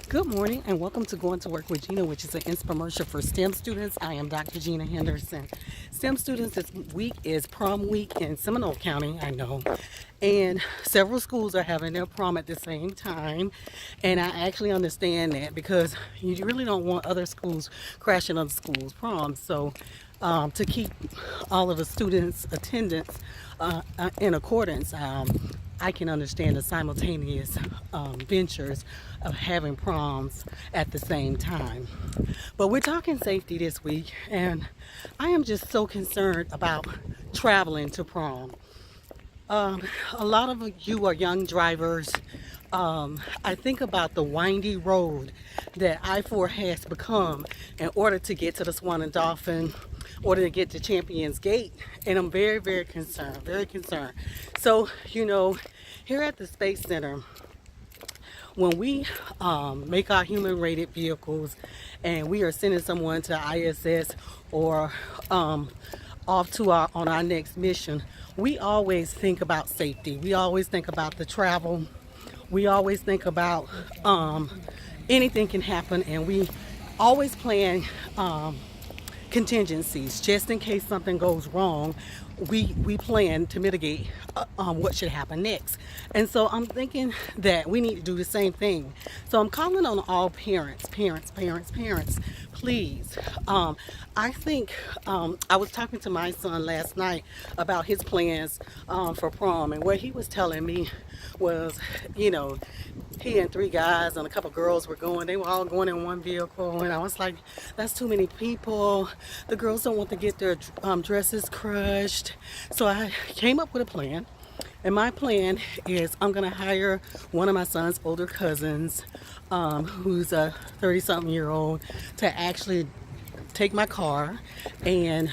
Good morning and welcome to Going to Work with Gena, which is an Inspiremercial for STEM students. I am Dr. Gena Henderson. STEM students, this week is prom week in Seminole County, I know. And several schools are having their prom at the same time. And I actually understand that because you really don't want other schools crashing other schools' proms. So to keep all of the students' attendance in accordance, I can understand the simultaneous ventures of having proms at the same time. But we're talking safety this week, and I am just so concerned about traveling to prom. A lot of you are young drivers. I think about the windy road that I-4 has become in order to get to the Swan and Dolphin, in order to get to Champions Gate, and I'm very, very concerned. So, here at the Space Center, when we make our human-rated vehicles and we are sending someone to ISS or off to on our next mission, we always think about safety. We always think about the travel. We always think about anything can happen, and we always plan contingencies just in case something goes wrong. We plan to mitigate what should happen next. And so I'm thinking that we need to do the same thing. So I'm calling on all parents, please. I think I was talking to my son last night about his plans for prom, and what he was telling me was, he and 3 guys and a couple girls were going. They were all going in one vehicle, and I was like, that's too many people. The girls don't want to get their dresses crushed. So I came up with a plan, and my plan is I'm going to hire one of my son's older cousins, who's a 30-something-year-old, to actually take my car and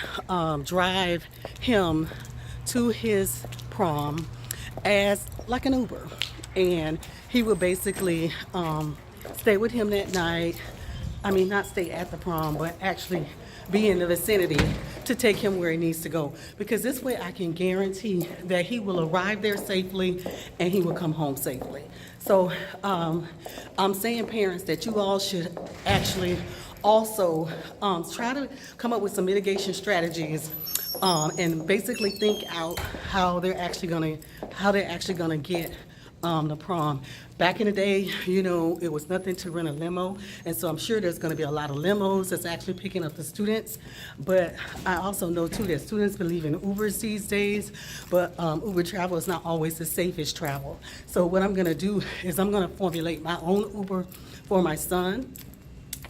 drive him to his prom as like an Uber. And he would basically stay with him that night. I mean, not stay at the prom, but actually be in the vicinity to take him where he needs to go. Because this way I can guarantee that he will arrive there safely and he will come home safely. So I'm saying, parents, that you all should actually also try to come up with some mitigation strategies and basically think out how they're actually gonna get the prom. Back in the day, it was nothing to rent a limo, and so I'm sure there's going to be a lot of limos that's actually picking up the students. But I also know too that students believe in Ubers these days, but Uber travel is not always the safest travel. So what I'm going to do is I'm going to formulate my own Uber for my son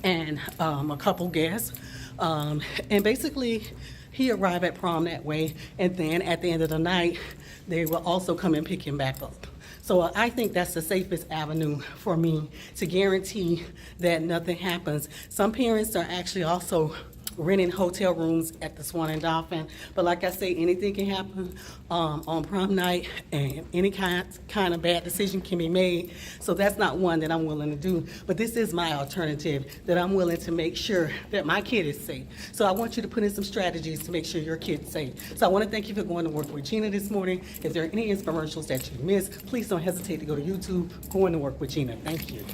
and a couple guests, and basically he arrived at prom that way, and then at the end of the night they will also come and pick him back up. So I think that's the safest avenue for me to guarantee that nothing happens. Some parents are actually also renting hotel rooms at the Swan and Dolphin, but like I say, anything can happen on prom night, and any kind of bad decision can be made. So that's not one that I'm willing to do, but this is my alternative, that I'm willing to make sure that my kid is safe. So I want you to put in some strategies to make sure your kid's safe. So I want to thank you for going to Work with Gena this morning. If there are any infomercials that you missed, please don't hesitate to go to YouTube, Going to Work with Gena. Thank you.